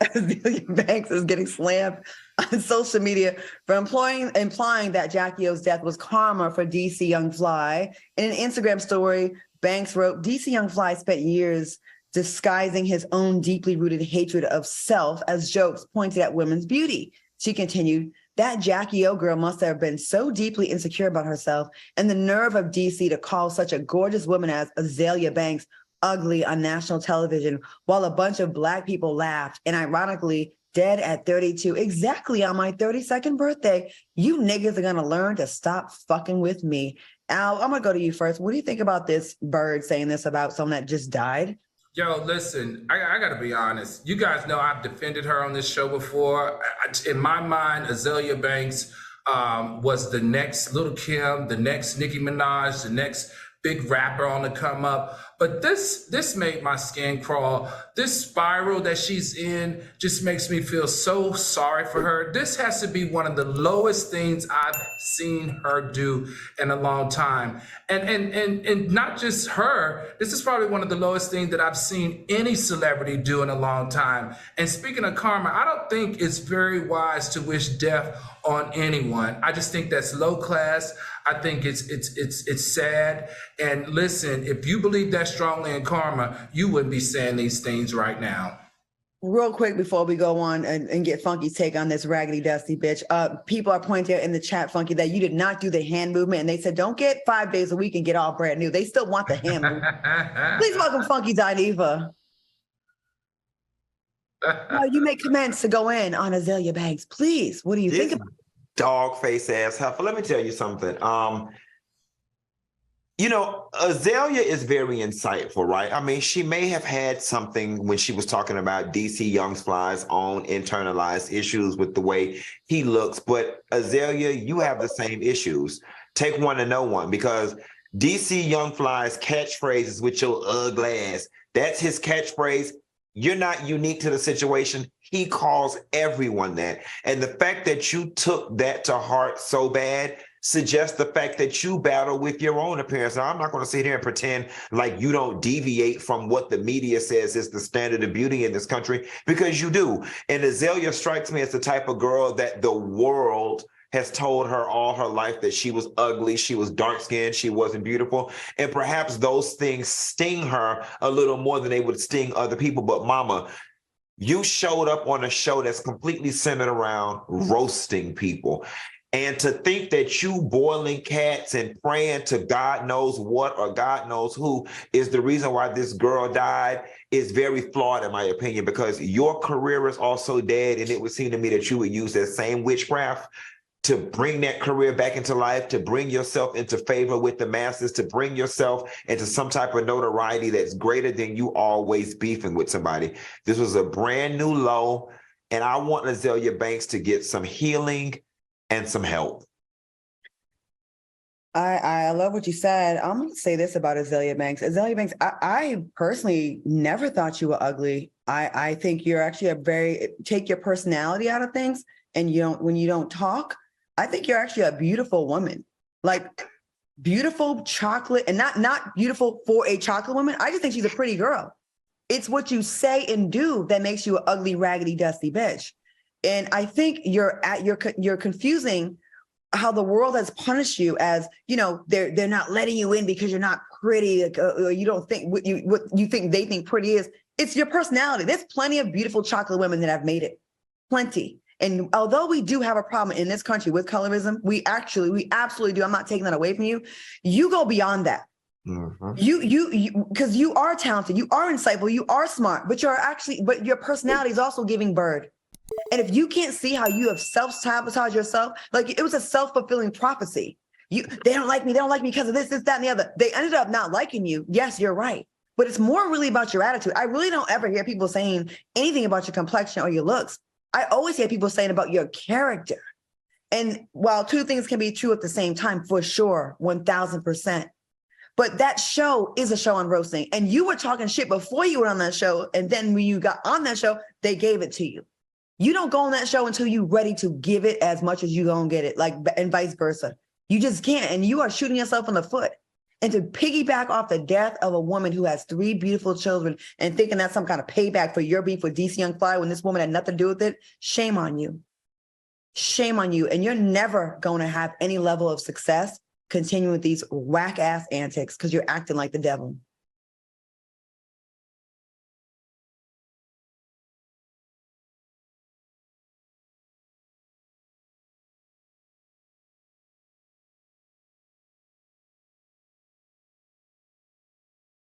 Azealia Banks is getting slammed on social media for implying that Jacky Oh's death was karma for DC Young Fly. In an Instagram story, Banks wrote, DC Young Fly spent years disguising his own deeply rooted hatred of self as jokes pointed at women's beauty. She continued, that Jacky Oh girl must have been so deeply insecure about herself, and the nerve of DC to call such a gorgeous woman as Azealia Banks ugly on national television while a bunch of Black people laughed, and ironically, dead at 32, exactly on my 32nd birthday. You niggas are gonna learn to stop fucking with me. Al, I'm gonna go to you first. What do you think about this bird saying this about someone that just died? Yo, listen, I got to be honest. You guys know I've defended her on this show before. In my mind, Azealia Banks was the next Little Kim, the next Nicki Minaj, the next big rapper on the come up. But this made my skin crawl. This spiral that she's in just makes me feel so sorry for her. This has to be one of the lowest things I've seen her do in a long time. And not just her, this is probably one of the lowest things that I've seen any celebrity do in a long time. And speaking of karma, I don't think it's very wise to wish death on anyone. I just think that's low class. I think it's sad. And listen, if you believe that strongly in karma, you wouldn't be saying these things right now. Real quick before we go on and get Funky's take on this raggedy dusty bitch, people are pointing out in the chat, Funky, that you did not do the hand movement, and they said don't get 5 days a week and get all brand new. They still want the hand movement. Please welcome Funky Dineva. You may commence to go in on Azealia Banks. Please, what do you think about it? Dog face ass heifer. Let me tell you something. Azealia is very insightful, right? I mean, she may have had something when she was talking about DC Young Fly's own internalized issues with the way he looks, but Azealia, you have the same issues. Take one to know one, because DC Young Fly's catchphrase is with your ugly ass. That's his catchphrase. You're not unique to the situation. He calls everyone that. And the fact that you took that to heart so bad suggests the fact that you battle with your own appearance. Now, I'm not going to sit here and pretend like you don't deviate from what the media says is the standard of beauty in this country, because you do. And Azealia strikes me as the type of girl that the world has told her all her life that she was ugly, she was dark-skinned, she wasn't beautiful. And perhaps those things sting her a little more than they would sting other people. But mama, you showed up on a show that's completely centered around roasting people. And to think that you boiling cats and praying to God knows what or God knows who is the reason why this girl died is very flawed, in my opinion, because your career is also dead. And it would seem to me that you would use that same witchcraft to bring that career back into life, to bring yourself into favor with the masses, to bring yourself into some type of notoriety that's greater than you always beefing with somebody. This was a brand new low, and I want Azealia Banks to get some healing and some help. I love what you said. I'm going to say this about Azealia Banks. Azealia Banks, I personally never thought you were ugly. I think you're actually take your personality out of things, and when you don't talk, I think you're actually a beautiful woman, like beautiful chocolate, and not beautiful for a chocolate woman. I just think she's a pretty girl. It's what you say and do that makes you an ugly, raggedy, dusty bitch. And I think you're confusing how the world has punished you as, they're not letting you in because you're not pretty. Or you don't think what you think they think pretty is. It's your personality. There's plenty of beautiful chocolate women that have made it. Plenty. And although we do have a problem in this country with colorism, we absolutely do. I'm not taking that away from you. You go beyond that. Mm-hmm. You because you are talented, you are insightful, you are smart, but your personality is also giving birth. And if you can't see how you have self-sabotaged yourself, like it was a self-fulfilling prophecy. They don't like me because of this, that, and the other. They ended up not liking you. Yes, you're right. But it's more really about your attitude. I really don't ever hear people saying anything about your complexion or your looks. I always hear people saying about your character. And while two things can be true at the same time, for sure, 1000%. But that show is a show on roasting. And you were talking shit before you went on that show. And then when you got on that show, they gave it to you. You don't go on that show until you're ready to give it as much as you gonna get it, and vice versa. You just can't. And you are shooting yourself in the foot. And to piggyback off the death of a woman who has 3 beautiful children and thinking that's some kind of payback for your beef with DC Young Fly when this woman had nothing to do with it, shame on you. Shame on you. And you're never going to have any level of success continuing with these whack ass antics because you're acting like the devil.